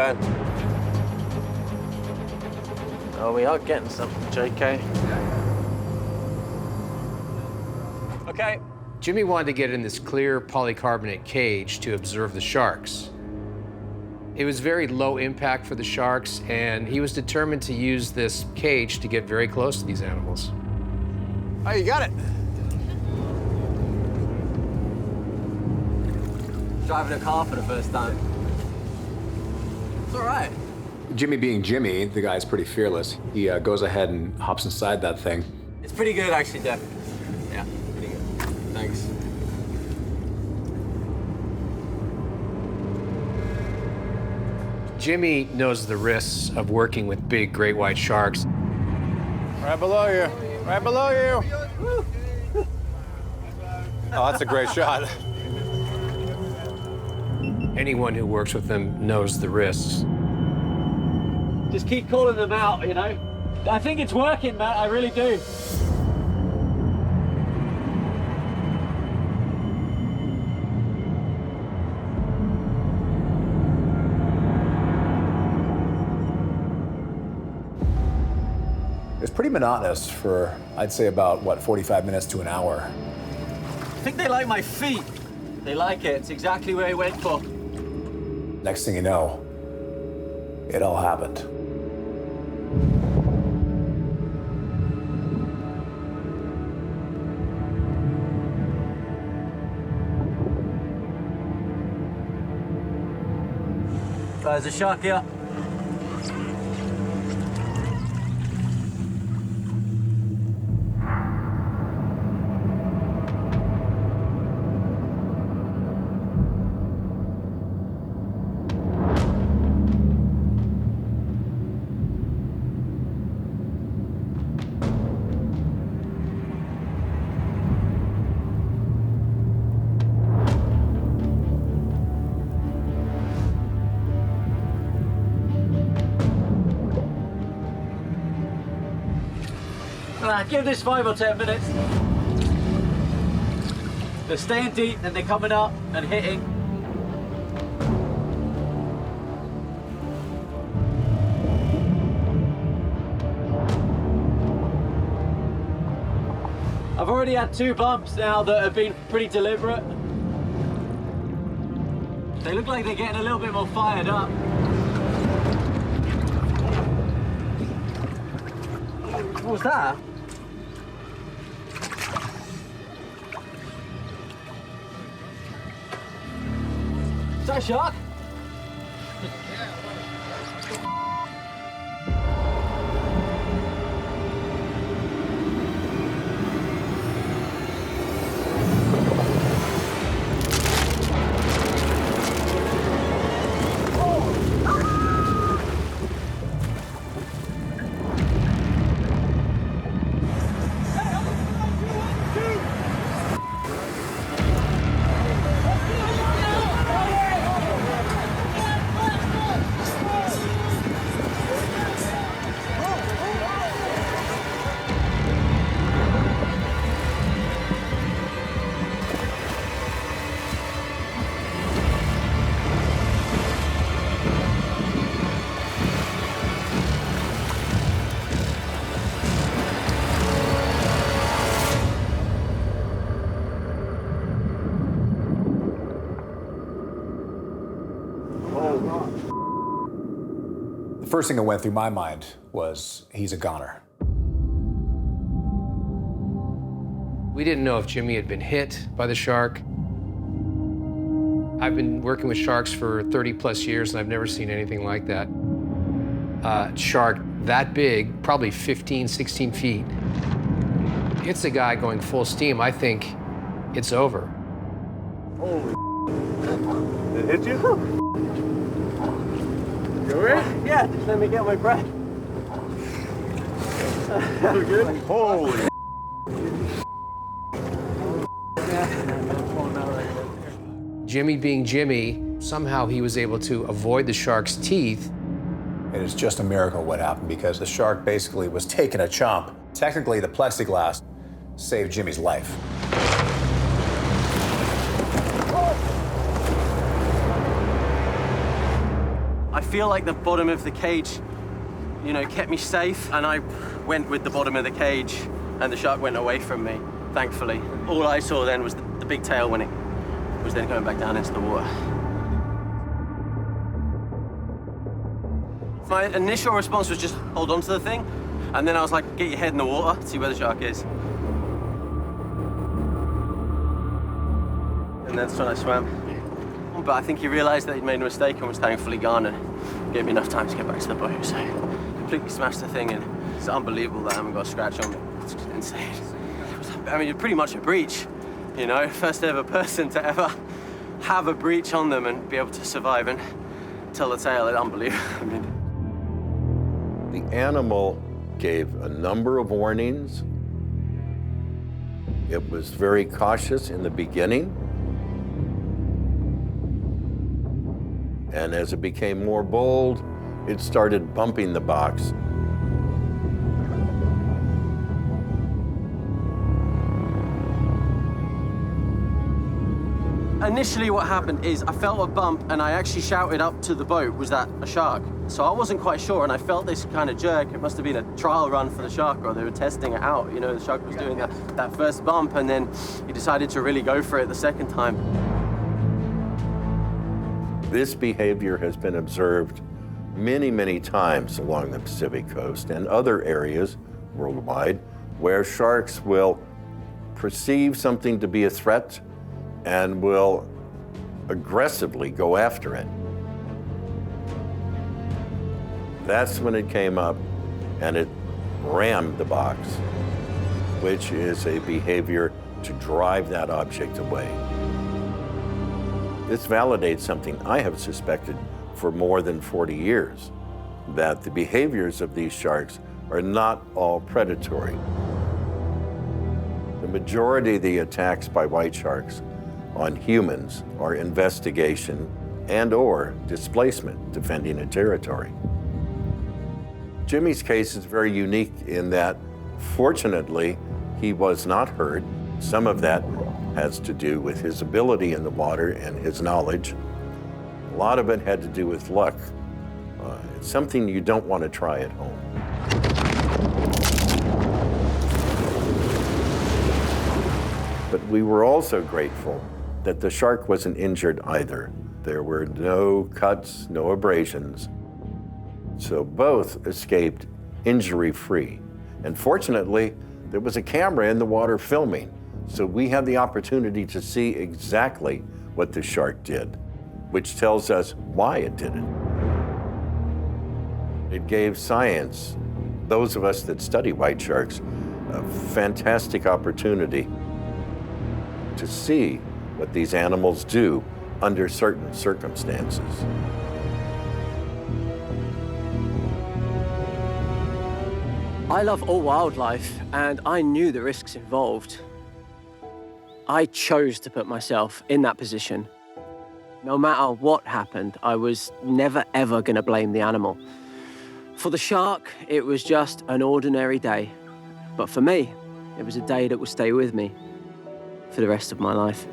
going? Oh, we are getting something, JK. Okay. Jimmy wanted to get in this clear polycarbonate cage to observe the sharks. It was very low impact for the sharks, and he was determined to use this cage to get very close to these animals. Oh, you got it. Driving a car for the first time. It's all right. Jimmy being Jimmy, the guy's pretty fearless. He goes ahead and hops inside that thing. It's pretty good, actually, Jeff. Yeah, pretty good. Thanks. Jimmy knows the risks of working with big great white sharks. Right below you. Right below you. Oh, that's a great shot. Anyone who works with them knows the risks. Just keep calling them out, you know? I think it's working, Matt, I really do. It's pretty monotonous for, I'd say, about, 45 minutes to an hour. I think they like my feet. They like it. It's exactly where I went for. Next thing you know, it all happened. There's a shark here. Give this 5 or 10 minutes. They're staying deep, then they're coming up and hitting. I've already had 2 bumps now that have been pretty deliberate. They look like they're getting a little bit more fired up. What was that? Is that a shark? The first thing that went through my mind was, he's a goner. We didn't know if Jimmy had been hit by the shark. I've been working with sharks for 30 plus years, and I've never seen anything like that. Shark that big, probably 15, 16 feet, hits a guy going full steam. I think it's over. Holy It hit you? You all right? Yeah, just let me get my breath. You good? Holy Jimmy being Jimmy, somehow he was able to avoid the shark's teeth. It is just a miracle what happened, because the shark basically was taking a chomp. Technically, the plexiglass saved Jimmy's life. I I feel like the bottom of the cage, you know, kept me safe, and I went with the bottom of the cage, and the shark went away from me, thankfully. All I saw then was the big tail when it was then going back down into the water. My initial response was just hold on to the thing, and then I was like, get your head in the water, see where the shark is. And that's when I swam. But I he realized that he'd made a mistake and was thankfully gone, and gave me enough time to get back to the boat. So completely smashed the thing, and it's unbelievable that I haven't got a scratch on me. It's just insane. I mean, pretty much a breach, you know? First ever person to ever have a breach on them and be able to survive and tell the tale. It's unbelievable. I mean, the animal gave a number of warnings. It was very cautious in the beginning. And as it became more bold, it started bumping the box. initially what happened is I felt a bump and I actually shouted up to the boat, was that a shark? So I wasn't quite sure, and I felt this kind of jerk. It must have been a trial run for the shark, or they were testing it out. You know, the shark was doing that first bump, and then he decided to really go for it the second time. This behavior has been observed many, many times along the Pacific coast and other areas worldwide where sharks will perceive something to be a threat and will aggressively go after it. That's when it came up and it rammed the box, which is a behavior to drive that object away. This validates something I have suspected for more than 40 years, that the behaviors of these sharks are not all predatory. The majority of the attacks by white sharks on humans are investigation and/or displacement, defending a territory. Jimmy's case is very unique in that, fortunately, he was not hurt. Some of that has to do with his ability in the water and his knowledge. A lot of it had to do with luck. It's something you don't want to try at home. But we were also grateful that the shark wasn't injured either. There were no cuts, no abrasions. So both escaped injury-free. And fortunately, there was a camera in the water filming. So we had the opportunity to see exactly what the shark did, which tells us why it did it. It gave science, those of us that study white sharks, a fantastic opportunity to see what these animals do under certain circumstances. I love all wildlife, and I knew the risks involved. I chose to put myself in that position. No matter what happened, I was never, ever gonna blame the animal. For the shark, it was just an ordinary day. But for me, it was a day that will stay with me for the rest of my life.